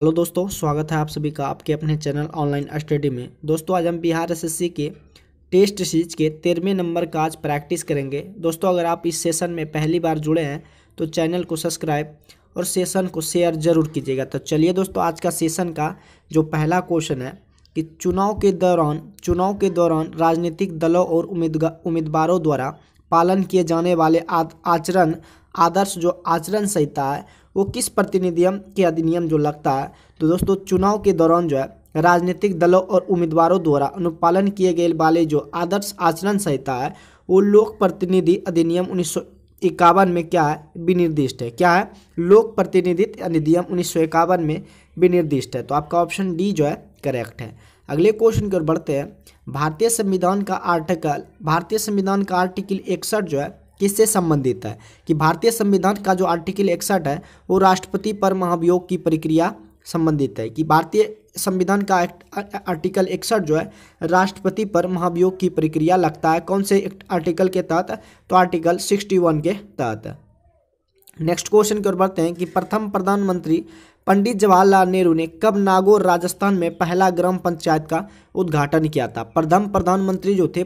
Hello दोस्तों, स्वागत है आप सभी का आपके अपने चैनल ऑनलाइन स्टडी में। दोस्तों आज हम बिहार एसएससी के टेस्ट सीरीज के 13वें नंबर का आज प्रैक्टिस करेंगे। दोस्तों अगर आप इस सेशन में पहली बार जुड़े हैं तो चैनल को सब्सक्राइब और सेशन को शेयर जरूर कीजिएगा। तो चलिए दोस्तों, आज का सेशन का जो पहला क्वेश्चन है कि चुनाव के दौरान राजनीतिक दलों और उम्मीदवारों द्वारा पालन किए जाने वाले आदर्श जो आचरण संहिता है वो किस प्रतिनिधियम के अधिनियम जो लगता है। तो दोस्तों चुनाव के दौरान जो है राजनीतिक दलों और उम्मीदवारों द्वारा अनुपालन किए गए वाले जो आदर्श आचरण संहिता है वो लोक प्रतिनिधि अधिनियम 1951 में क्या है विनिर्दिष्ट है। क्या है? लोक प्रतिनिधित्व अधिनियम 1951 में विनिर्दिष्ट है। तो आपका ऑप्शन डी जो है करेक्ट है। अगले क्वेश्चन की ओर बढ़ते हैं। भारतीय संविधान का आर्टिकल 61 जो है किससे संबंधित है? कि भारतीय संविधान का जो आर्टिकल 61 है वो राष्ट्रपति पर महाभियोग की प्रक्रिया संबंधित है। कि भारतीय संविधान का आर्टिकल 61 जो है राष्ट्रपति पर महाभियोग की प्रक्रिया लगता है कौन से आर्टिकल के तहत? तो आर्टिकल 61 के तहत। नेक्स्ट क्वेश्चन की ओर बढ़ते हैं कि प्रथम प्रधानमंत्री पंडित जवाहरलाल नेहरू ने कब नागौर राजस्थान में पहला ग्राम पंचायत का उद्घाटन किया था? प्रथम प्रधानमंत्री जो थे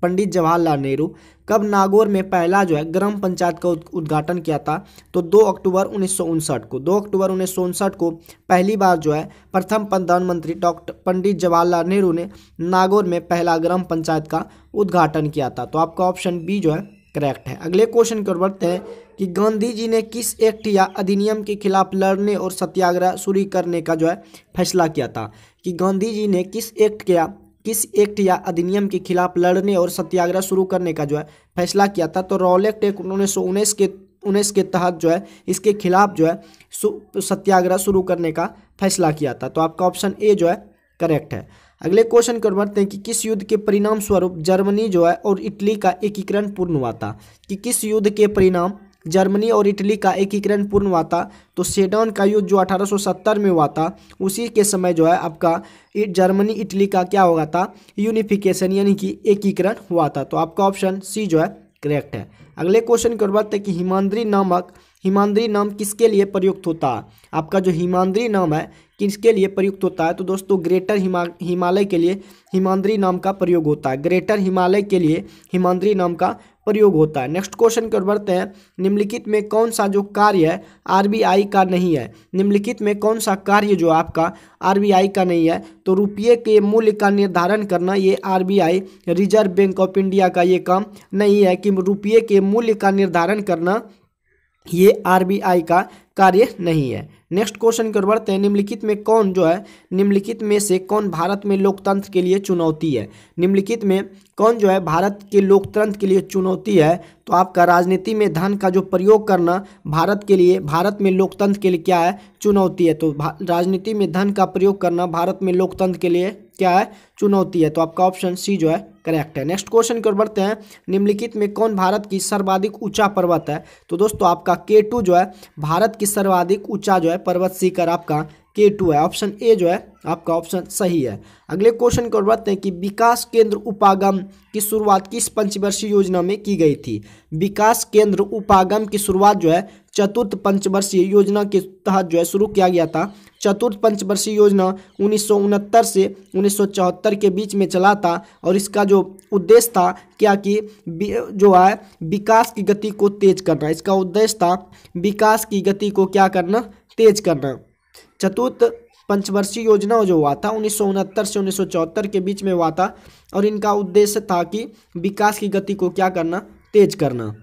पंडित जवाहरलाल नेहरू कब नागौर में पहला जो है ग्राम पंचायत का उद्घाटन किया था? तो 2 अक्टूबर 1959 को पहली बार जो है प्रथम प्रधानमंत्री डॉक्टर पंडित जवाहरलाल नेहरू ने नागौर में पहला ग्राम पंचायत का उद्घाटन किया था। तो आपका ऑप्शन बी जो है करेक्ट है। अगले क्वेश्चन की ओर बढ़ते हैं कि गांधी जी ने किस एक्ट या अधिनियम के खिलाफ लड़ने और सत्याग्रह शुरू करने का जो है फैसला किया था? कि गांधी जी ने किस एक्ट या अधिनियम के खिलाफ लड़ने और सत्याग्रह शुरू करने का जो है फैसला किया था? तो रॉलेट एक्ट 1919 के तहत जो है इसके खिलाफ जो है सत्याग्रह शुरू करने का फैसला किया था। तो आपका ऑप्शन ए जो है करेक्ट है। अगले क्वेश्चन कर बढ़ते हैं कि किस युद्ध के परिणाम स्वरूप जर्मनी जो है और इटली का एकीकरण पूर्ण हुआ था? कि किस युद्ध के परिणाम जर्मनी और इटली का एकीकरण पूर्ण हुआ था? तो सेडन का युद्ध जो 1870 में हुआ था उसी के समय जो है आपका जर्मनी इटली का क्या होगा था? यूनिफिकेशन यानी कि एकीकरण हुआ था। तो आपका ऑप्शन सी जो है करेक्ट है। अगले क्वेश्चन की बात है कि हिमाद्री नाम किसके लिए प्रयुक्त होता है? आपका जो हिमाद्री नाम है किसके लिए प्रयुक्त होता है? तो दोस्तों ग्रेटर हिमालय के लिए हिमाद्री नाम का प्रयोग होता है। ग्रेटर हिमालय के लिए हिमाद्री नाम का प्रयोग होता है। नेक्स्ट क्वेश्चन की ओर बढ़ते हैं। निम्नलिखित में कौन सा जो कार्य है आरबीआई का नहीं है? निम्नलिखित में कौन सा कार्य जो आपका आरबीआई का नहीं है? तो रुपये के मूल्य का निर्धारण करना ये RBI reserve bank of India का ये काम नहीं है। कि रुपये के मूल्य का निर्धारण करना ये आरबीआई का कार्य नहीं है। नेक्स्ट क्वेश्चन की ओर बढ़ते हैं। निम्नलिखित में से कौन भारत में लोकतंत्र के लिए चुनौती है? निम्नलिखित में कौन जो है भारत के लोकतंत्र के लिए चुनौती है? तो आपका राजनीति में धन का जो प्रयोग करना भारत में लोकतंत्र के लिए क्या है? चुनौती है। तो राजनीति में धन का प्रयोग करना भारत में लोकतंत्र के लिए क्या है? चुनौती है। तो आपका ऑप्शन सी जो है करेक्ट है। नेक्स्ट क्वेश्चन की ओर बढ़ते हैं। निम्नलिखित में कौन भारत की सर्वाधिक ऊंचा पर्वत है? तो दोस्तों आपका K2 जो है भारत की सर्वाधिक ऊंचा जो है पर्वत शिखर आपका K2 है। ऑप्शन ए जो है आपका ऑप्शन सही है। अगले क्वेश्चन की ओर बढ़ते हैं कि विकास केंद्र उपागम की शुरुआत किस पंचवर्षीय योजना में की गई थी? विकास केंद्र उपागम की शुरुआत जो है चतुर्थ पंचवर्षीय योजना के तहत जो है शुरू किया गया था। चतुर्थ पंचवर्षीय योजना 1969 से 1974 के बीच में चला था और इसका जो उद्देश्य था क्या कि जो है विकास की गति को तेज करना। इसका उद्देश्य था विकास की गति को क्या करना? तेज करना। चतुर्थ पंचवर्षीय योजना जो हुआ था 1969 से 1974 के बीच में हुआ था और इनका उद्देश्य था कि विकास की गति को क्या करना? तेज करना।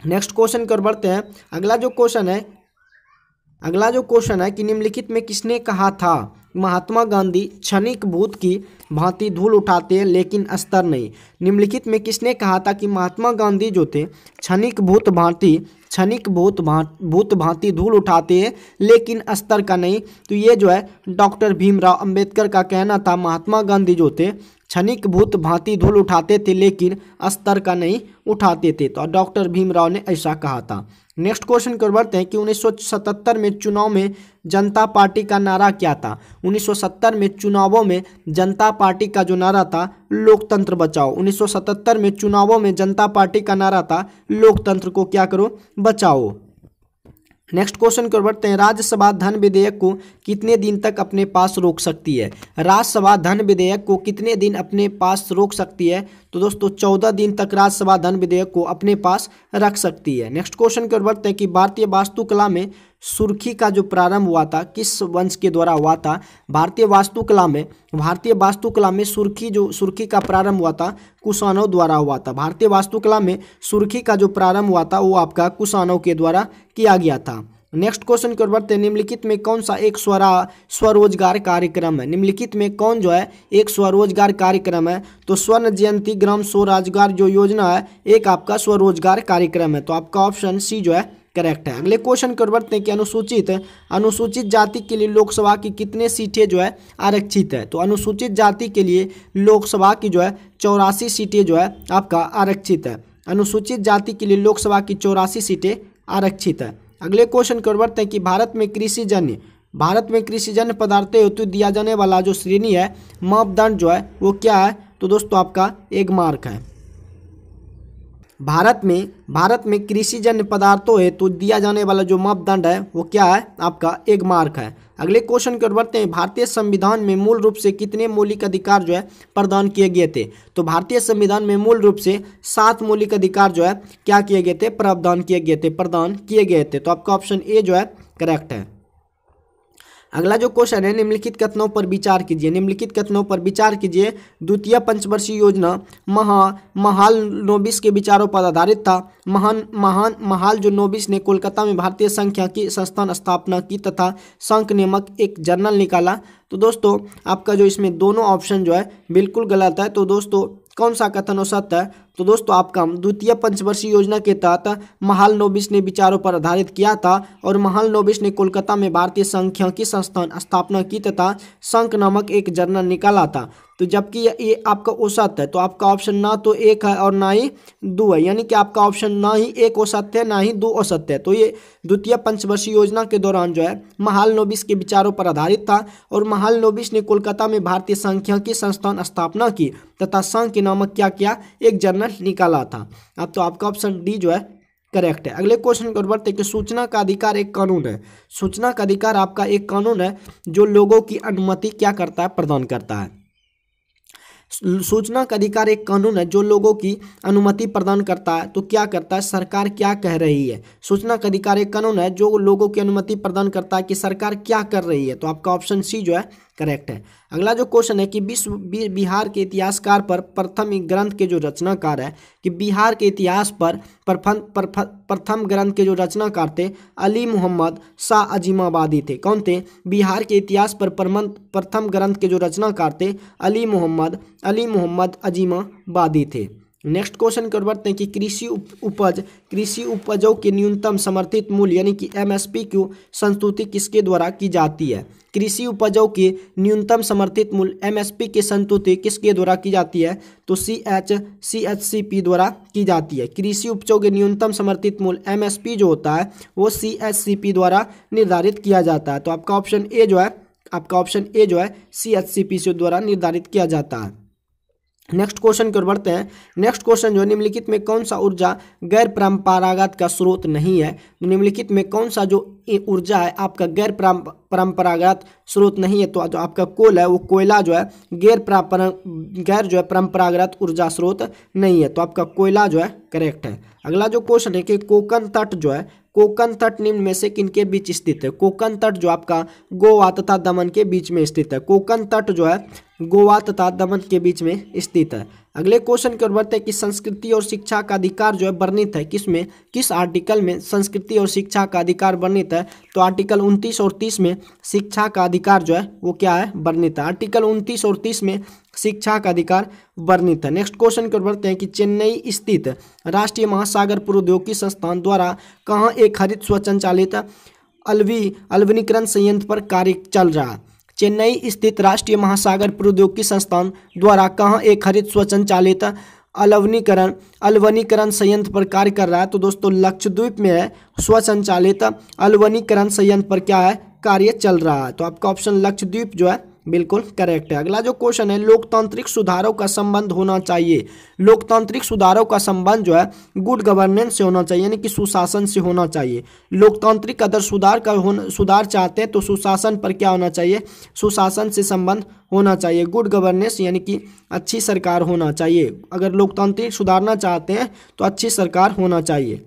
नेक्स्ट क्वेश्चन कर बढ़ते हैं। अगला जो क्वेश्चन है कि निम्नलिखित में किसने कहा था महात्मा गांधी क्षणिक भूत की भांति धूल उठाते हैं लेकिन अस्तर नहीं? निम्नलिखित में किसने कहा था कि महात्मा गांधी जो थे क्षणिक भूत भांति धूल उठाते हैं लेकिन अस्तर का नहीं? तो ये जो है डॉक्टर भीमराव अंबेडकर का कहना था। महात्मा गांधी जो थे क्षणिक भूत भांति धूल उठाते थे लेकिन अस्तर का नहीं उठाते थे। तो डॉक्टर भीमराव ने ऐसा कहा था। नेक्स्ट क्वेश्चन की ओर बढ़ते हैं कि 1977 में चुनाव में जनता पार्टी का नारा क्या था? 1970 में चुनावों में जनता पार्टी का जो नारा था लोकतंत्र बचाओ। 1977 में चुनावों में जनता पार्टी का नारा था लोकतंत्र को क्या करो? बचाओ। नेक्स्ट क्वेश्चन की ओर बढ़ते हैं। राज्यसभा धन विधेयक को कितने दिन तक अपने पास रोक सकती है? राज्यसभा धन विधेयक को कितने दिन अपने पास रोक सकती है? तो दोस्तों 14 दिन तक राज्यसभा धन विधेयक को अपने पास रख सकती है। नेक्स्ट क्वेश्चन की ओर बढ़ते हैं कि भारतीय वास्तुकला में सुर्खी का जो प्रारंभ हुआ था किस वंश के द्वारा हुआ था? भारतीय वास्तुकला में सुर्खी का प्रारंभ हुआ था कुषाणों द्वारा हुआ था। भारतीय वास्तुकला में सुर्खी का जो प्रारंभ हुआ था वो आपका कुषाणों के द्वारा किया गया था। नेक्स्ट क्वेश्चन की ओर बढ़ते हैं। निम्नलिखित में कौन सा एक स्वरोजगार कार्यक्रम है? निम्नलिखित में कौन जो है एक स्वरोजगार कार्यक्रम है? तो स्वर्ण जयंती ग्राम स्वरोजगार जो योजना है एक आपका स्वरोजगार कार्यक्रम है। तो आपका ऑप्शन सी जो है करेक्ट है। अगले क्वेश्चन की ओर बढ़ते हैं कि अनुसूचित जाति के लिए लोकसभा की कितने सीटें जो है आरक्षित है? तो अनुसूचित जाति के लिए लोकसभा की जो है 84 सीटें जो है आपका आरक्षित है। अनुसूचित जाति के लिए लोकसभा की 84 सीटें आरक्षित है। अगले क्वेश्चन की ओर बढ़ते हैं कि भारत में कृषिजन्य पदार्थों हेतु दिया जाने वाला जो श्रेणी है मापदंड जो है वो क्या है? तो दोस्तों आपका एक मार्क है। भारत में कृषिजन्य पदार्थों हेतु दिया जाने वाला जो मापदंड है वो क्या है? आपका एक मार्क है। अगले क्वेश्चन की ओर बढ़ते हैं। भारतीय संविधान में मूल रूप से कितने मौलिक अधिकार जो है प्रदान किए गए थे? तो भारतीय संविधान में मूल रूप से 7 मौलिक अधिकार जो है क्या किए गए थे? प्रदान किए गए थे। तो आपका ऑप्शन ए जो है करेक्ट है। अगला जो क्वेश्चन है निम्नलिखित कथनों पर विचार कीजिए। द्वितीय पंचवर्षीय योजना महालनोबिस के विचारों पर आधारित था। महालनोबिस ने कोलकाता में भारतीय सांख्यिकी संस्थान स्थापना की तथा सांख्य नामक एक जर्नल निकाला। तो दोस्तों आपका जो इसमें दोनों ऑप्शन जो है बिल्कुल गलत है। तो दोस्तों कौन सा कथन सत्य है? तो दोस्तों आपका द्वितीय पंचवर्षीय योजना के तहत महालनोबिस ने विचारों पर आधारित किया था और महालनोबिस ने कोलकाता में भारतीय सांख्यिकी संस्थान स्थापना की तथा सांख्य नामक एक जर्नल निकाला था। तो जबकि ये आपका असत्य है। तो आपका ऑप्शन ना तो एक है और ना ही दो है, यानी कि आपका ऑप्शन ना ही एक असत्य है ना ही दो असत्य है। तो ये द्वितीय पंचवर्षीय योजना के दौरान जो है महालनोबिस के विचारों पर आधारित था और महालनोबिस ने कोलकाता में भारतीय सांख्यिकी संस्थान स्थापना की तथा सांख्य नामक क्या किया? एक जर्नल निकाला था। अब तो आपका ऑप्शन डी जो है करेक्ट है। अगले क्वेश्चन की ओर बढ़ते हैं कि सूचना का अधिकार एक कानून है। सूचना का अधिकार आपका एक कानून है जो लोगों की अनुमति क्या करता है? प्रदान करता है। सूचना का अधिकार एक कानून है जो लोगों की अनुमति प्रदान करता है। तो क्या करता है? सरकार क्या कह रही है? सूचना का अधिकार एक कानून है जो लोगों की अनुमति प्रदान करता है कि सरकार क्या कर रही है। तो आपका ऑप्शन सी जो है करेक्ट है। अगला जो क्वेश्चन है कि बिहार के इतिहासकार पर प्रथम ग्रंथ के जो रचनाकार है कि बिहार के इतिहास पर प्रथम ग्रंथ के जो रचनाकार थे अली मोहम्मद शाह अजीमाबादी थे। कौन थे? बिहार के इतिहास पर प्रथम ग्रंथ के जो रचनाकार थे अली मोहम्मद अजीमाबादी थे। नेक्स्ट क्वेश्चन की ओर बढ़ते हैं कि कृषि उपजों के न्यूनतम समर्थित मूल्य यानी कि एमएसपी की संस्तुति किसके द्वारा की जाती है? कृषि उपजों के न्यूनतम समर्थित मूल्य एमएसपी की संस्तुति किसके द्वारा की जाती है? तो सीएचसीपी द्वारा की जाती है। कृषि उपजों के न्यूनतम समर्थित मूल्य एमएसपी जो होता है वो सीएचसीपी द्वारा निर्धारित किया जाता है। तो आपका ऑप्शन ए जो है सीएचसीपी से द्वारा निर्धारित किया जाता है। नेक्स्ट क्वेश्चन की ओर बढ़ते हैं। नेक्स्ट क्वेश्चन जो है निम्नलिखित में कौन सा ऊर्जा गैर परंपरागत का स्रोत नहीं है? निम्नलिखित में कौन सा जो ऊर्जा है आपका गैर परंपरागत स्रोत नहीं है? तो आपका कोल है वो कोयला जो है गैर परंपरागत ऊर्जा स्रोत नहीं है। तो आपका कोयला जो है करेक्ट है। अगला जो क्वेश्चन है कि कोकण तट निम्न में से किनके बीच स्थित है? कोकण तट जो आपका गोवा तथा दमन के बीच में स्थित है। कोकण तट जो है गोवा तथा दमन के बीच में स्थित है। अगले क्वेश्चन की ओर बढ़ते हैं कि संस्कृति और शिक्षा का अधिकार जो है वर्णित है किसमें? किस आर्टिकल में संस्कृति और शिक्षा का अधिकार वर्णित है? तो आर्टिकल 29 और 30 में शिक्षा का अधिकार जो है वो क्या है? वर्णित है। आर्टिकल 29 और 30 में शिक्षा का अधिकार वर्णित है। नेक्स्ट क्वेश्चन की ओर बढ़ते हैं कि चेन्नई स्थित राष्ट्रीय महासागर प्रौद्योगिकी संस्थान द्वारा कहाँ एक हरित स्वचालित अलवनीकरण संयंत्र पर कार्य चल रहा है? चेन्नई स्थित राष्ट्रीय महासागर प्रौद्योगिकी संस्थान द्वारा कहाँ एक हरित स्वचालित अलवनीकरण संयंत्र पर कार्य कर रहा है? तो दोस्तों लक्षद्वीप में है स्वचालित अलवनीकरण संयंत्र पर क्या है? कार्य चल रहा है। तो आपका ऑप्शन लक्षद्वीप जो है बिल्कुल करेक्ट है। अगला जो क्वेश्चन है, लोकतांत्रिक सुधारों का संबंध होना चाहिए। लोकतांत्रिक सुधारों का संबंध जो है गुड गवर्नेंस से होना चाहिए, यानी कि सुशासन से होना चाहिए। लोकतांत्रिक अगर सुधार चाहते हैं तो सुशासन पर क्या होना चाहिए, सुशासन से संबंध होना चाहिए। गुड गवर्नेंस यानी कि अच्छी सरकार होना चाहिए। अगर लोकतांत्रिक सुधारना चाहते हैं तो अच्छी सरकार होना चाहिए।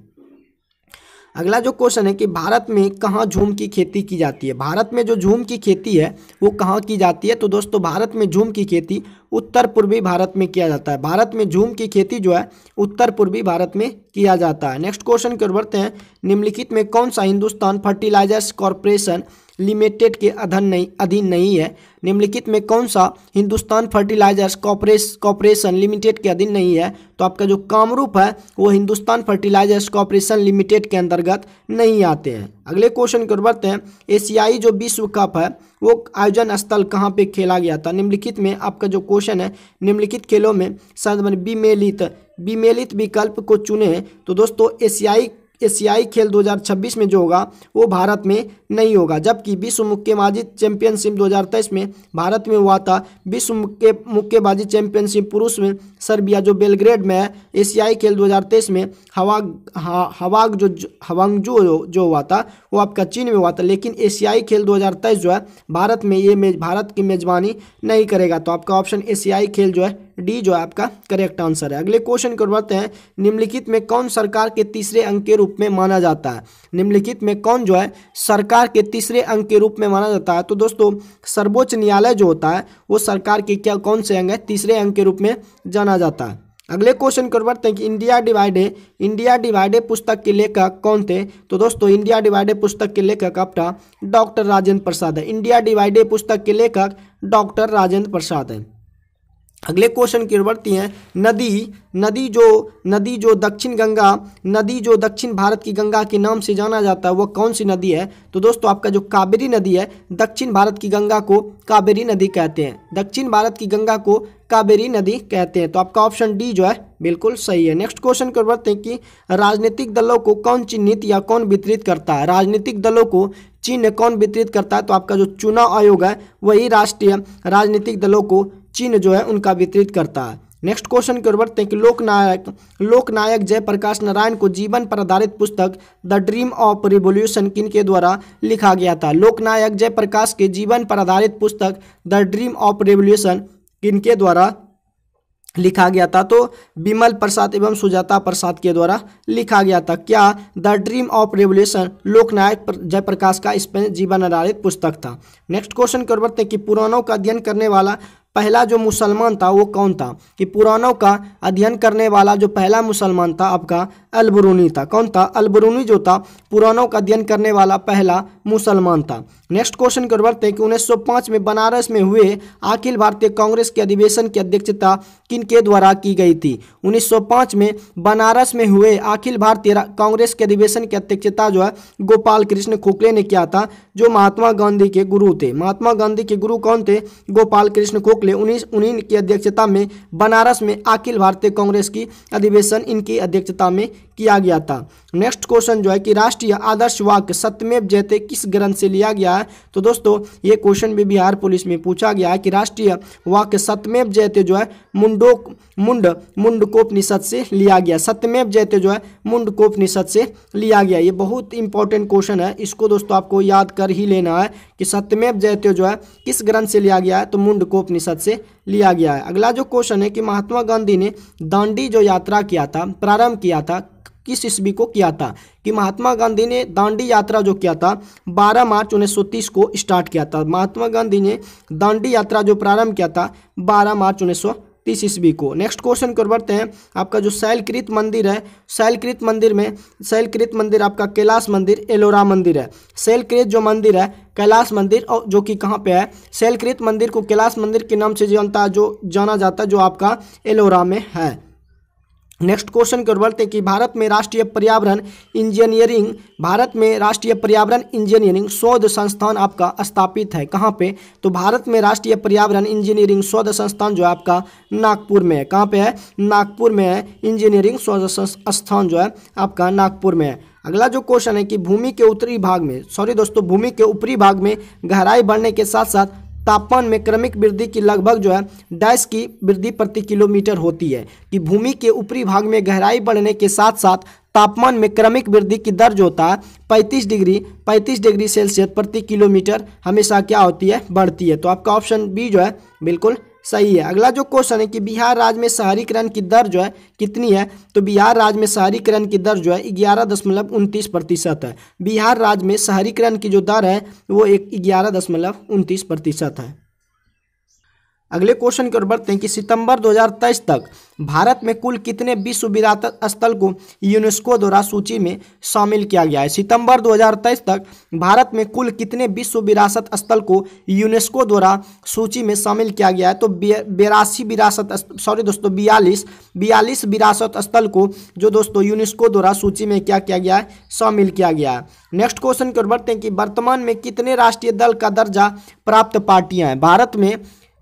अगला जो क्वेश्चन है कि भारत में कहाँ झूम की खेती की जाती है। भारत में जो झूम की खेती है वो कहाँ की जाती है, तो दोस्तों भारत में झूम की खेती उत्तर पूर्वी भारत में किया जाता है। भारत में झूम की खेती जो है उत्तर पूर्वी भारत में किया जाता है। नेक्स्ट क्वेश्चन की ओर बढ़ते हैं। निम्नलिखित में कौन सा हिंदुस्तान फर्टिलाइजर्स कॉरपोरेशन लिमिटेड के अधीन नहीं है। निम्नलिखित में कौन सा हिंदुस्तान फर्टिलाइजर्स कॉरपोरेशन लिमिटेड के अधीन नहीं है, तो आपका जो कामरूप है वो हिंदुस्तान फर्टिलाइजर्स कॉरपोरेशन लिमिटेड के अंतर्गत नहीं आते हैं। अगले क्वेश्चन की ओर बढ़ते हैं। एशियाई जो विश्व कप है वो आयोजन स्थल कहाँ पे खेला गया था। निम्नलिखित में आपका जो क्वेश्चन है, निम्नलिखित खेलों में विमेलित विकल्प को चुने। तो दोस्तों एशियाई खेल 2026 में जो होगा वो भारत में नहीं होगा, जबकि विश्व मुक्केबाजी चैंपियनशिप 2023 में भारत में हुआ था। विश्व मुक्केबाजी चैंपियनशिप पुरुष में सर्बिया जो बेलग्रेड में है। एशियाई खेल 2023 में हवांगजू जो हुआ था वो आपका चीन में हुआ था, लेकिन एशियाई खेल 2023 जो है भारत में भारत की मेजबानी नहीं करेगा। तो आपका ऑप्शन एशियाई खेल जो है डी जो है आपका करेक्ट आंसर है। अगले क्वेश्चन को बढ़ते हैं। निम्नलिखित में कौन सरकार के तीसरे अंक के रूप में माना जाता है। निम्नलिखित में कौन जो है सरकार के तीसरे अंक के रूप में माना जाता है, तो दोस्तों सर्वोच्च न्यायालय जो होता है वो सरकार के कौन से अंग है, तीसरे अंक के रूप में जाना जाता है। अगले क्वेश्चन को बढ़ते हैं कि इंडिया डिवाइडेड पुस्तक के लेखक कौन थे। तो दोस्तों इंडिया डिवाइडेड पुस्तक के लेखक आपका डॉक्टर राजेंद्र प्रसाद है। इंडिया डिवाइडेड पुस्तक के लेखक डॉक्टर राजेंद्र प्रसाद है। अगले क्वेश्चन की ओर बढ़ती हैं। नदी जो दक्षिण भारत की गंगा के नाम से जाना जाता है वो कौन सी नदी है, तो दोस्तों आपका जो कावेरी नदी है, दक्षिण भारत की गंगा को कावेरी नदी कहते हैं। दक्षिण भारत की गंगा को कावेरी नदी कहते हैं। तो आपका ऑप्शन डी जो है बिल्कुल सही है। नेक्स्ट क्वेश्चन को बढ़ते हैं कि राजनीतिक दलों को कौन चिन्हित या कौन वितरित करता है। राजनीतिक दलों को चिन्ह कौन वितरित करता है, तो आपका जो चुनाव आयोग है वही राष्ट्रीय राजनीतिक दलों को चिन्ह जो है उनका वितरित करता है। नेक्स्ट क्वेश्चन की ओर बढ़ते हैं कि लोकनायक जयप्रकाश नारायण को जीवन पर आधारित पुस्तक द ड्रीम ऑफ रिवॉल्यूशन किनके द्वारा लिखा गया था। लोकनायक जयप्रकाश के जीवन पर आधारित पुस्तक द ड्रीम ऑफ रिवॉल्यूशन किनके द्वारा लिखा गया था, तो बिमल प्रसाद एवं सुजाता प्रसाद के द्वारा लिखा गया था। क्या द ड्रीम ऑफ रेवोल्यूशन लोकनायक जयप्रकाश का इस पर जीवन आधारित पुस्तक था। नेक्स्ट क्वेश्चन कर बढ़ते हैं कि पुराणों का अध्ययन करने वाला पहला जो मुसलमान था वो कौन था। कि पुराणों का अध्ययन करने वाला जो पहला मुसलमान था आपका अल-बिरूनी था। कौन था? अल-बिरूनी जो था पुराणों का अध्ययन करने वाला पहला मुसलमान था। नेक्स्ट क्वेश्चन कर बढ़ते हैं कि 1905 में बनारस में हुए अखिल भारतीय कांग्रेस के अधिवेशन की अध्यक्षता किनके द्वारा की गई थी। 1905 में बनारस में हुए अखिल भारतीय कांग्रेस के अधिवेशन की अध्यक्षता जो है गोपाल कृष्ण खोखले ने किया था, जो महात्मा गांधी के गुरु थे। महात्मा गांधी के गुरु कौन थे? गोपाल कृष्ण खोखले। उन्हीं की अध्यक्षता में बनारस में अखिल भारतीय कांग्रेस की अधिवेशन इनकी अध्यक्षता में किया गया था। नेक्स्ट क्वेश्चन जो है कि राष्ट्रीय आदर्श वाक्य सत्यमेव जयते किस ग्रंथ से लिया गया है। तो दोस्तों ये क्वेश्चन भी बिहार पुलिस में पूछा गया है कि राष्ट्रीय वाक्य सत्यमेव जयते जो है मुंडकोपनिषद से लिया गया। सत्यमेव जयते जो है मुंडकोपनिषद से लिया गया। ये बहुत इंपॉर्टेंट क्वेश्चन है, इसको दोस्तों आपको याद कर ही लेना है कि सत्यमेव जयते जो है किस ग्रंथ से लिया गया है, तो मुंडकोपनिषद से लिया गया है। अगला जो क्वेश्चन है कि महात्मा गांधी ने दांडी जो यात्रा किया था, प्रारंभ किया था, किस ईस्वी को किया था। कि महात्मा गांधी ने दांडी यात्रा जो किया था 12 मार्च 1930 को स्टार्ट किया था। महात्मा गांधी ने दांडी यात्रा जो प्रारंभ किया था 12 मार्च 1930 ईस्वी को। नेक्स्ट क्वेश्चन कर बढ़ते हैं। आपका जो शैलकृत मंदिर है, शैलकृत मंदिर आपका कैलाश मंदिर, एलोरा मंदिर है। शैलकृत जो मंदिर है कैलाश मंदिर, और जो कि कहाँ पे है, शैलकृत मंदिर को कैलाश मंदिर के नाम से जाना जाता है, जो आपका एलोरा में है। नेक्स्ट क्वेश्चन की ओर बढ़ते हैं कि भारत में राष्ट्रीय पर्यावरण इंजीनियरिंग शोध संस्थान आपका स्थापित है कहाँ पे। तो भारत में राष्ट्रीय पर्यावरण इंजीनियरिंग शोध संस्थान जो है आपका नागपुर में है। कहाँ पे है? नागपुर में है। इंजीनियरिंग शोध संस्थान जो है आपका नागपुर में है। अगला जो क्वेश्चन है कि भूमि के ऊपरी भाग में गहराई बढ़ने के साथ साथ तापमान में क्रमिक वृद्धि की लगभग जो है डैश की वृद्धि प्रति किलोमीटर होती है। कि भूमि के ऊपरी भाग में गहराई बढ़ने के साथ साथ तापमान में क्रमिक वृद्धि की दर जो होता है 35 डिग्री सेल्सियस प्रति किलोमीटर हमेशा क्या होती है, बढ़ती है। तो आपका ऑप्शन बी जो है बिल्कुल सही है। अगला जो क्वेश्चन है कि बिहार राज्य में शहरीकरण की दर जो है कितनी है, तो बिहार राज्य में शहरीकरण की दर जो है 11.29% है। बिहार राज्य में शहरीकरण की जो दर है वो 11.29% है। अगले क्वेश्चन की ओर बढ़ते हैं कि सितंबर 2023 तक भारत में कुल कितने विश्व विरासत स्थल को यूनेस्को द्वारा सूची में शामिल किया गया है। सितंबर 2023 तक भारत में कुल कितने विश्व विरासत स्थल को यूनेस्को द्वारा सूची में शामिल किया गया है, तो 42 विरासत स्थल को जो दोस्तों यूनेस्को द्वारा सूची में क्या किया गया है, शामिल किया गया है। नेक्स्ट क्वेश्चन की ओर बढ़ते हैं कि वर्तमान में कितने राष्ट्रीय दल का दर्जा प्राप्त पार्टियां हैं।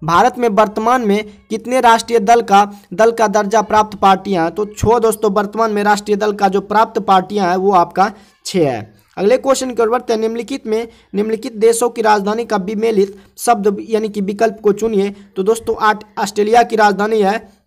भारत में वर्तमान में कितने राष्ट्रीय दल का दर्जा प्राप्त पार्टियां हैं, तो 6 दोस्तों वर्तमान में राष्ट्रीय दल का जो प्राप्त पार्टियां हैं वो आपका 6 है। अगले क्वेश्चन की ओर बढ़ते हैं। निम्नलिखित देशों की राजधानी का विमेलित शब्द यानी कि विकल्प को चुनिए। तो दोस्तों ऑस्ट्रेलिया की राजधानी है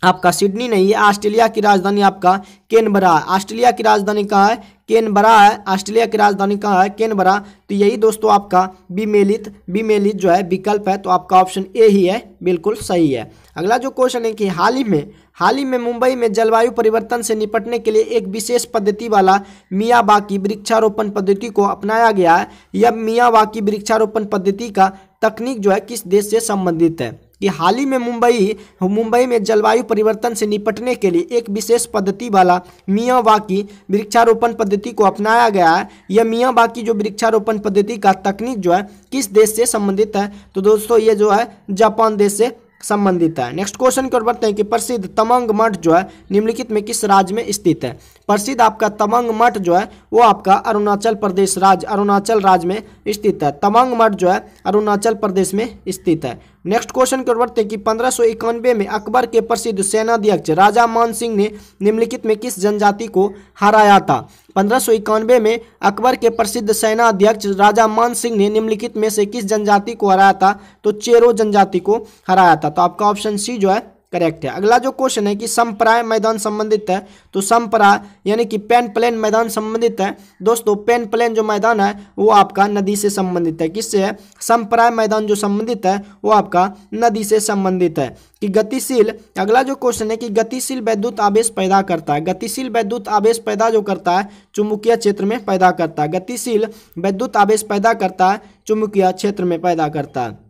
आपका सिडनी नहीं है, ऑस्ट्रेलिया की राजधानी आपका कैनबरा है। ऑस्ट्रेलिया की राजधानी कहाँ है, कैनबरा है। ऑस्ट्रेलिया की राजधानी कहाँ है, कैनबरा। तो यही दोस्तों आपका विमेलित जो है विकल्प है, तो आपका ऑप्शन ए ही है, बिल्कुल सही है। अगला जो क्वेश्चन है कि हाल ही में मुंबई में जलवायु परिवर्तन से निपटने के लिए एक विशेष पद्धति वाला मियावाकी वृक्षारोपण पद्धति को अपनाया गया है। यह मियावाकी वृक्षारोपण पद्धति का तकनीक जो है किस देश से संबंधित है। कि हाल ही में मुंबई में जलवायु परिवर्तन से निपटने के लिए एक विशेष पद्धति वाला मियावाकी वृक्षारोपण पद्धति को अपनाया गया है। यह मियावाकी जो वृक्षारोपण पद्धति का तकनीक जो है किस देश से संबंधित है, तो दोस्तों ये जो है जापान देश से संबंधित है। नेक्स्ट क्वेश्चन की ओर बढ़ते हैं कि प्रसिद्ध तवांग मठ जो है निम्नलिखित में किस राज्य में स्थित है। प्रसिद्ध आपका तवांग मठ जो है वो आपका अरुणाचल राज्य में स्थित है। तवांग मठ जो है अरुणाचल प्रदेश में स्थित है। नेक्स्ट क्वेश्चन की ओर बढ़ते हैं कि 1591 में अकबर के प्रसिद्ध सेनाध्यक्ष राजा मान सिंह ने निम्नलिखित में किस जनजाति को हराया था। 1591 में अकबर के प्रसिद्ध सेनाध्यक्ष राजा मान सिंह ने निम्नलिखित में से किस जनजाति को हराया था, तो चेरो जनजाति को हराया था। तो आपका ऑप्शन सी जो है करेक्ट है। अगला जो क्वेश्चन है कि समपराय मैदान संबंधित है, तो समपराय यानी कि पेन प्लेन मैदान संबंधित है। दोस्तों पेन प्लेन जो मैदान है वो आपका नदी से संबंधित है। किससे है, समपराय मैदान जो संबंधित है वो आपका नदी से संबंधित है। कि गतिशील, अगला जो क्वेश्चन है कि गतिशील वैद्युत आवेश पैदा करता है। गतिशील वैद्युत आवेश पैदा जो करता है चुंबकीय क्षेत्र में पैदा करता है। गतिशील वैद्युत आवेश पैदा करता है चुंबकीय क्षेत्र में पैदा करता है।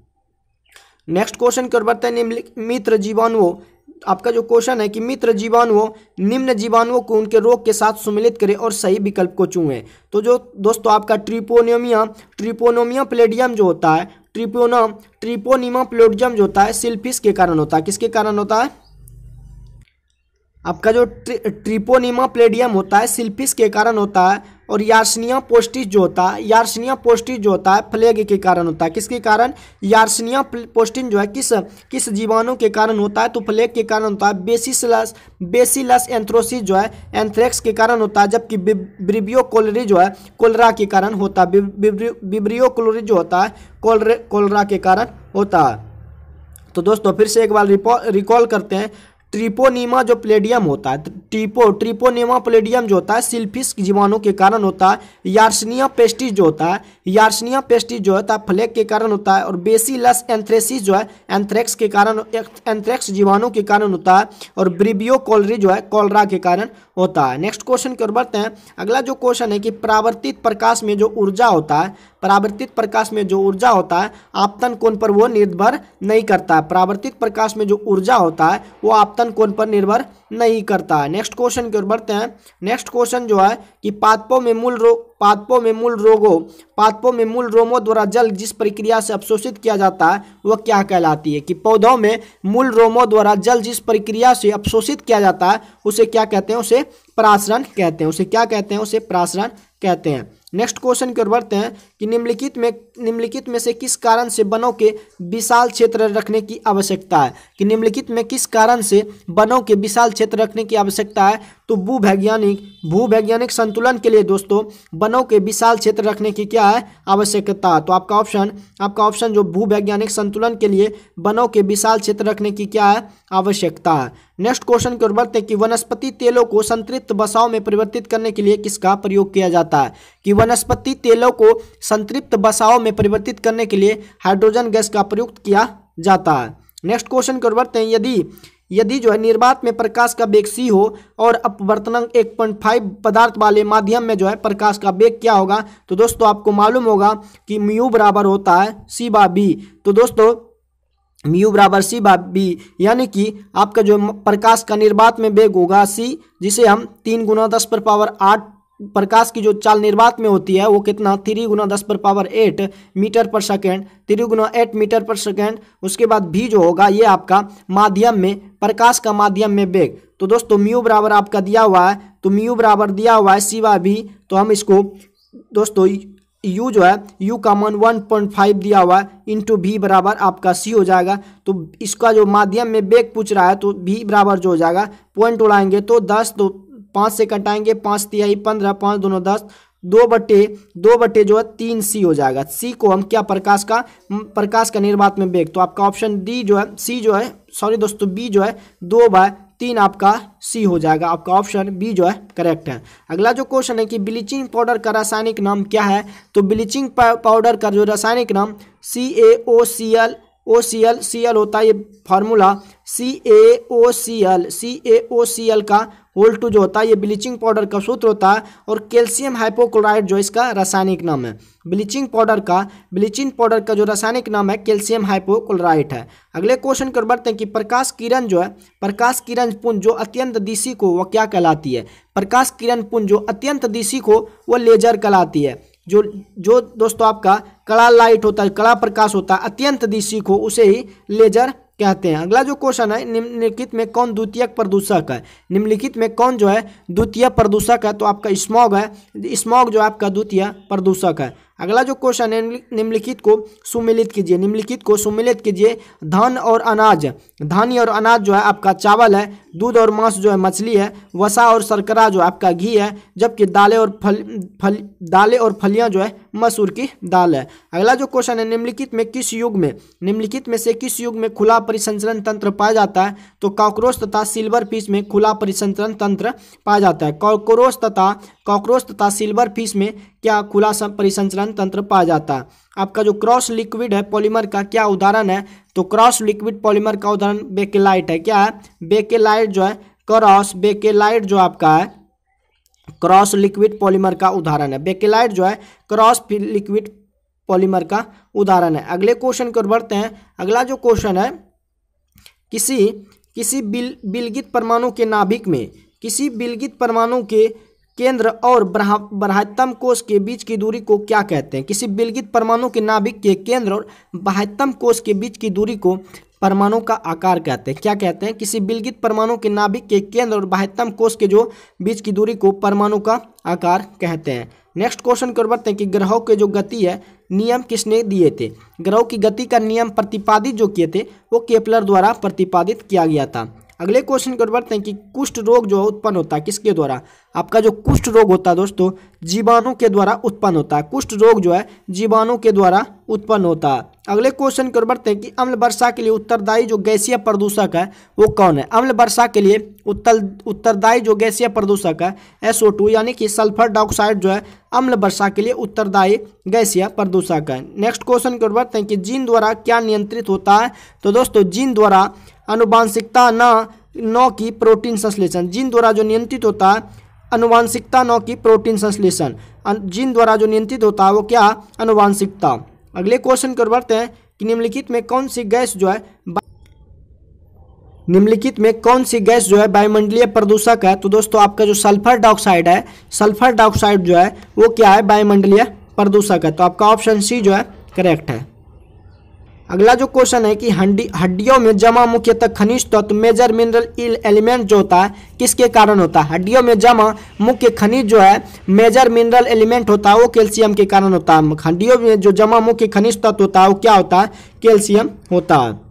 नेक्स्ट क्वेश्चन की ओर बढ़ते हैं। मित्र जीवाणुओं, आपका जो क्वेश्चन है कि मित्र जीवाणुओं निम्न जीवाणुओं को उनके रोग के साथ सम्मिलित करें और सही विकल्प को चुनें। तो जो दोस्तों आपका ट्रिपोनोमिया प्लेडियम जो होता है, ट्रिपोनिमा प्लेडियम जो होता है सिल्फिस के कारण होता है। किसके कारण होता है, आपका जो ट्रिपोनिमा प्लेडियम होता है सिल्फिस के कारण होता है। और यार्सनिया पोस्टिस जो होता है प्लेग के कारण होता है। किसके कारण, यार्सनिया पोस्टिन जो है किस जीवाणु के कारण होता है, तो प्लेग के कारण होता है। बेसिलस एंथ्रोसिस जो है एंथ्रेक्स के कारण होता है, जबकि विब्रियो कोलेरी जो है कोलरा के कारण होता है। विब्रियो कोलेरी जो होता है कोलरा के कारण होता है। तो दोस्तों फिर से एक बार रिकॉल करते हैं। ट्रिपोनिमा जो प्लेडियम होता है, ट्रिपोनिमा प्लेडियम जो होता है सिल्फिस जीवाणु के कारण होता है। यार्सनिया पेस्टिस जो होता है फ्लेग के कारण होता है। और बेसिलस एंथ्रेसिस जो है एंथ्रेक्स के कारण, एंथ्रेक्स जीवाणु के कारण होता है। और ब्रिबियो कोलरी जो है कोलरा के कारण होता है। नेक्स्ट क्वेश्चन की ओर बढ़ते हैं। अगला जो क्वेश्चन है कि परावर्तित प्रकाश में जो ऊर्जा होता है आपतन कोण पर वो निर्भर नहीं करता है। परावर्तित प्रकाश में जो ऊर्जा होता है वो आपतन कोण पर निर्भर नहीं करता है। नेक्स्ट क्वेश्चन की ओर बढ़ते हैं। नेक्स्ट क्वेश्चन जो है कि पादपों में मूल रोमों द्वारा जल जिस प्रक्रिया से अवशोषित किया जाता है वह क्या कहलाती है। कि पौधों में मूल रोमों द्वारा जल जिस प्रक्रिया से अवशोषित किया जाता है उसे क्या कहते हैं, उसे परासरण कहते हैं। उसे क्या कहते हैं, उसे परासरण कहते हैं। नेक्स्ट क्वेश्चन की ओर बढ़ते हैं कि निम्नलिखित में निम्नलिखित में से किस कारण से वनों के विशाल क्षेत्र रखने की आवश्यकता है, कि निम्नलिखित में किस कारण से वनों के विशाल क्षेत्र रखने की आवश्यकता है, तो भूवैज्ञानिक संतुलन के लिए दोस्तों वनों के विशाल क्षेत्र रखने की क्या है, आवश्यकता। तो आपका ऑप्शन जो भूवैज्ञानिक संतुलन के लिए वनों के विशाल क्षेत्र रखने की क्या है, आवश्यकता है। नेक्स्ट क्वेश्चन की ओर बढ़ते हैं कि वनस्पति तेलों को संतृप्त वसाओं में परिवर्तित करने के लिए किसका प्रयोग किया जाता है, कि वनस्पति तेलों को संतृप्त वसाओं में परिवर्तित करने के लिए हाइड्रोजन गैस का प्रयोग किया जाता है। नेक्स्ट क्वेश्चन की ओर बढ़ते हैं, यदि जो है निर्वात में प्रकाश का वेग c हो और अपवर्तनांक 1.5 पदार्थ वाले माध्यम में जो है प्रकाश का वेग क्या होगा, तो दोस्तों आपको मालूम होगा कि म्यू बराबर होता है c/b। तो दोस्तों म्यू बराबर c/b, यानी कि आपका जो प्रकाश का निर्वात में वेग होगा c, जिसे हम 3 × 10⁸ प्रकाश की जो चाल निर्वात में होती है वो कितना 3 × 10⁸ मीटर पर सेकेंड, 3 × 8 मीटर पर सेकेंड। उसके बाद भी जो होगा ये आपका माध्यम में प्रकाश का माध्यम में वेग। तो दोस्तों म्यू बराबर आपका दिया हुआ है, तो म्यू बराबर दिया हुआ है c/b, तो हम इसको दोस्तों u जो है u का मान 1.5 दिया हुआ है इंटू v बराबर आपका c हो जाएगा। तो इसका जो माध्यम में वेग पूछ रहा है तो v बराबर जो हो जाएगा पॉइंट उड़ाएंगे तो 10, तो 5 से कटाएंगे 5 तिहाई 15, 5 दूनी 10, 2 बटे जो है 3 c हो जाएगा। c को हम क्या प्रकाश का निर्वात में वेग, तो आपका ऑप्शन डी जो है c जो है सॉरी दोस्तों b जो है 2/3 आपका c हो जाएगा। आपका ऑप्शन बी जो है करेक्ट है। अगला जो क्वेश्चन है कि ब्लीचिंग पाउडर का रासायनिक नाम क्या है, तो ब्लीचिंग पाउडर का जो रासायनिक नाम CaOCl होता है, ये फार्मूला CaOCl का होल टू जो होता है ये ब्लीचिंग पाउडर का सूत्र होता है, और कैल्शियम हाइपोक्लोराइड जो इसका रासायनिक नाम है। ब्लीचिंग पाउडर का जो रासायनिक नाम है कैल्शियम हाइपोक्लोराइड है। अगले क्वेश्चन कर बढ़ते हैं कि प्रकाश किरण पुंज जो अत्यंत दिशी को वह क्या कहलाती है, प्रकाश किरण पुंज जो अत्यंत दिशी को वह लेजर कहलाती है। जो दोस्तों आपका कड़ा लाइट होता है, कड़ा प्रकाश होता है अत्यंत दिशी को, उसे ही लेजर कहते हैं। अगला जो क्वेश्चन है निम्नलिखित में कौन द्वितीयक प्रदूषक है, निम्नलिखित में कौन जो है द्वितीय प्रदूषक है, तो आपका स्मॉग है, स्मॉग जो आपका द्वितीय प्रदूषक है। अगला जो क्वेश्चन है निम्नलिखित को सुमेलित कीजिए। धान और अनाज जो है आपका चावल है, दूध और मांस जो है मछली है, वसा और शर्करा जो आपका घी है, जबकि दालें और फलियां जो है मसूर की दाल है। अगला जो क्वेश्चन है निम्नलिखित में से किस युग में खुला परिसंचरण तंत्र पाया जाता है, तो कॉकरोच तथा सिल्वर फिश में खुला परिसंचरण तंत्र पाया जाता है। कॉकरोच तथा सिल्वर फिश में क्या खुला परिसंचरण तंत्र पाया जाता है। आपका जो क्रॉस लिक्विड है पॉलीमर का क्या उदाहरण है, तो क्रॉस लिक्विड पॉलीमर का उदाहरण बेकेलाइट है। क्या है, बेकेलाइट जो है बेकेलाइट जो आपका है क्रॉस लिक्विड पॉलीमर का उदाहरण है। बेकेलाइट जो है क्रॉस लिक्विड पॉलीमर का उदाहरण है। अगले क्वेश्चन की ओर बढ़ते हैं। अगला जो क्वेश्चन है किसी विलगित परमाणु के नाभिक में किसी विलगित परमाणु के केंद्र और बाह्यतम कोश के बीच की दूरी को क्या कहते हैं। किसी विलगित परमाणु के नाभिक के केंद्र और बाह्यतम कोश के बीच की दूरी को परमाणु का आकार कहते हैं। क्या कहते हैं, किसी विलगित परमाणु के नाभिक के केंद्र और बाह्यतम कोश के जो बीच की दूरी को परमाणु का आकार कहते हैं। नेक्स्ट क्वेश्चन कर बढ़ते हैं कि ग्रहों के जो गति है नियम किसने दिए थे। ग्रहों की गति का नियम प्रतिपादित जो किए थे वो केपलर द्वारा प्रतिपादित किया गया था। अगले क्वेश्चन कर बढ़ते हैं कि कुष्ठ रोग जो उत्पन्न होता है किसके द्वारा। आपका जो कुष्ठ रोग होता है दोस्तों जीवाणु के द्वारा उत्पन्न होता है। कुष्ठ रोग जो है जीवाणु के द्वारा उत्पन्न होता है। अगले क्वेश्चन कर बढ़ते हैं कि अम्ल वर्षा के लिए उत्तरदायी जो गैसीय प्रदूषक है वो कौन है। अम्ल वर्षा के लिए उत्तरदायी जो गैसीय प्रदूषक है SO2 यानी कि सल्फर डाइऑक्साइड जो है अम्ल वर्षा के लिए उत्तरदायी गैसीय प्रदूषक है। नेक्स्ट क्वेश्चन कर बढ़ते हैं कि जीन द्वारा क्या नियंत्रित होता है, तो दोस्तों जीन द्वारा आनुवांशिकता न की प्रोटीन संश्लेषण। जीन द्वारा जो नियंत्रित होता है आनुवांशिकता न की प्रोटीन संश्लेषण। जीन द्वारा जो नियंत्रित होता है वो क्या, आनुवांशिकता। अगले क्वेश्चन कर बढ़ते हैं कि निम्नलिखित में कौन सी गैस जो है वायुमंडलीय प्रदूषक है, तो दोस्तों आपका जो सल्फर डाइऑक्साइड जो है वो क्या है वायुमंडलीय प्रदूषक है। तो आपका ऑप्शन सी जो है करेक्ट है। अगला जो क्वेश्चन है कि हड्डियों में जमा मुख्यतः खनिज तत्व मेजर मिनरल एलिमेंट जो होता है किसके कारण होता है। हड्डियों में जमा मुख्य खनिज जो है मेजर मिनरल एलिमेंट होता है वो कैल्शियम के कारण होता है। हड्डियों में जो जमा मुख्य खनिज तत्व होता है वो क्या होता है, कैल्शियम होता है।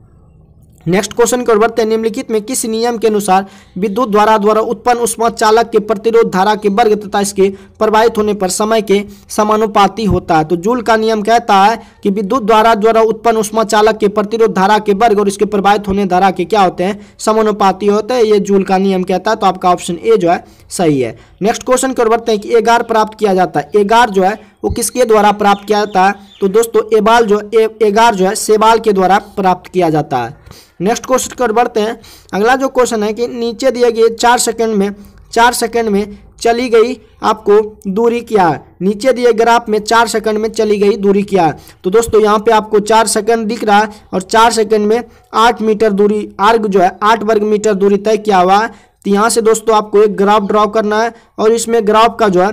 नेक्स्ट क्वेश्चन की ओर बढ़ते हैं। निम्नलिखित में किस नियम के अनुसार विद्युत द्वारा उत्पन्न ऊष्मा चालक के प्रतिरोध धारा के वर्ग तथा इसके प्रवाहित होने पर समय के समानुपाती होता है। तो जूल का नियम कहता है कि विद्युत द्वारा उत्पन्न ऊष्मा चालक के प्रतिरोध धारा के वर्ग और इसके प्रवाहित होने धारा के क्या होते हैं, समानुपाती होते हैं। ये जूल का नियम कहता है। तो आपका ऑप्शन ए जो है सही है। नेक्स्ट क्वेश्चन की ओर बढ़ते हैं कि एगार प्राप्त किया जाता है। एगार जो है वो किसके द्वारा प्राप्त किया जाता है। तो दोस्तों एगार जो है शैवाल के द्वारा प्राप्त किया जाता है। नेक्स्ट क्वेश्चन की ओर बढ़ते हैं। अगला जो क्वेश्चन है कि नीचे दिए गए 4 सेकंड में चली गई आपको दूरी क्या है। नीचे दिए ग्राफ में 4 सेकंड में चली गई दूरी क्या है। तो दोस्तों यहाँ पे आपको 4 सेकंड दिख रहा है और 4 सेकंड में 8 मीटर दूरी आर्ग जो है 8 वर्ग मीटर दूरी तय किया हुआ है। तो यहाँ से दोस्तों आपको एक ग्राफ ड्रॉ करना है और इसमें ग्राफ का जो है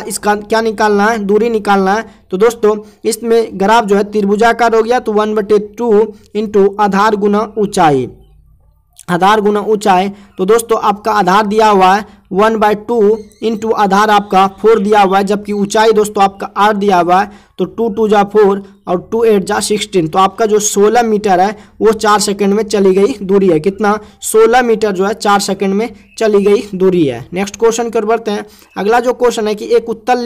इसका क्या निकालना है, दूरी निकालना है। तो दोस्तों इसमें ग्राफ जो है त्रिभुजाकार हो गया। तो 1/2 इंटू आधार गुना ऊंचाई, आधार गुना ऊंचाई। तो दोस्तों आपका आधार दिया हुआ है 1/2 इंटू आधार आपका 4 दिया हुआ है, जबकि ऊंचाई दोस्तों आपका 8 दिया हुआ है। तो 2 2 जा 4 और 2 8 जा 16। तो आपका जो 16 मीटर है वो 4 सेकंड में चली गई दूरी है। कितना, 16 मीटर जो है 4 सेकंड में चली गई दूरी है। नेक्स्ट क्वेश्चन की ओर बढ़ते हैं। अगला जो क्वेश्चन है कि एक उत्तल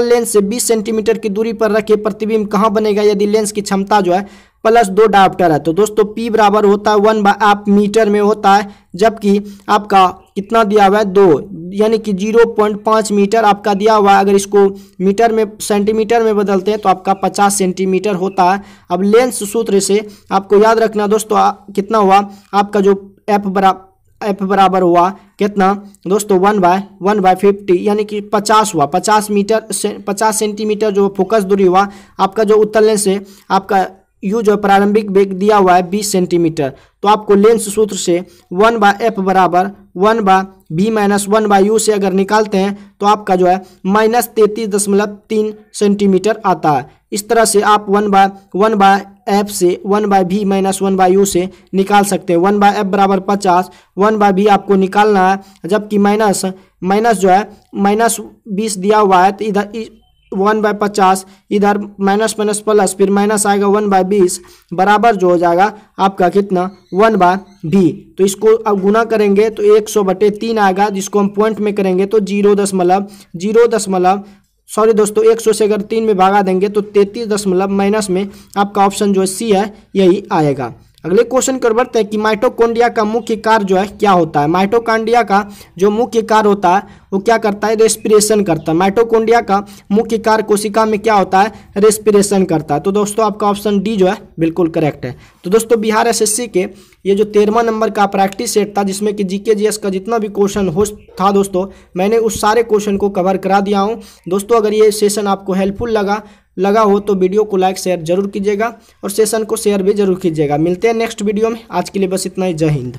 लेंस से 20 सेंटीमीटर की दूरी पर रखे प्रतिबिंब कहाँ बनेगा यदि लेंस की क्षमता जो है +2 डायोप्टर है। तो दोस्तों P बराबर होता है 1/2 मीटर में होता है, जबकि आपका कितना दिया हुआ है 2, यानी कि 0.5 मीटर आपका दिया हुआ है। अगर इसको मीटर में सेंटीमीटर में बदलते हैं तो आपका 50 सेंटीमीटर होता है। अब लेंस सूत्र से आपको याद रखना दोस्तों कितना हुआ आपका जो F बराबर हुआ कितना दोस्तों 1/50, यानी कि 50 हुआ। 50 सेंटीमीटर जो फोकस दूरी हुआ आपका जो उत्तल लेंस से आपका यू जो प्रारंभिक वेग दिया हुआ है 20 सेंटीमीटर। तो आपको लेंस सूत्र से 1/F बराबर 1/B-1/U से अगर निकालते हैं तो आपका जो है -33.3 सेंटीमीटर आता है। इस तरह से आप 1/F से 1/B-1/U से निकाल सकते हैं। 1/F बराबर 50, 1/B आपको निकालना है, जबकि माइनस जो है -20 दिया हुआ है। तो इधर 1/50 इधर माइनस प्लस फिर माइनस आएगा 1/20 बराबर जो हो जाएगा आपका कितना 1/B। तो इसको अब गुना करेंगे तो 100/3 आएगा, जिसको हम पॉइंट में करेंगे तो 100 से अगर 3 में भागा देंगे तो 33 माइनस में आपका ऑप्शन जो है सी है यही आएगा। अगले क्वेश्चन कर बढ़ते हैं कि माइटोकॉन्ड्रिया का मुख्य कार्य जो है क्या होता है। माइटोकॉन्ड्रिया का जो मुख्य कार्य होता है वो क्या करता है, रेस्पिरेशन करता है। माइटोकॉन्ड्रिया का मुख्य कार्य कोशिका में क्या होता है, रेस्पिरेशन करता है। तो दोस्तों आपका ऑप्शन डी जो है बिल्कुल करेक्ट है। तो दोस्तों बिहार एसएससी के ये जो 13वां नंबर का प्रैक्टिस सेट था जिसमें कि जीके जीएस का जितना भी क्वेश्चन था दोस्तों मैंने उस सारे क्वेश्चन को कवर करा दिया हूँ। दोस्तों अगर ये सेशन आपको हेल्पफुल लगा हो तो वीडियो को लाइक शेयर जरूर कीजिएगा और सेशन को शेयर भी जरूर कीजिएगा। मिलते हैं नेक्स्ट वीडियो में। आज के लिए बस इतना ही। जय हिंद।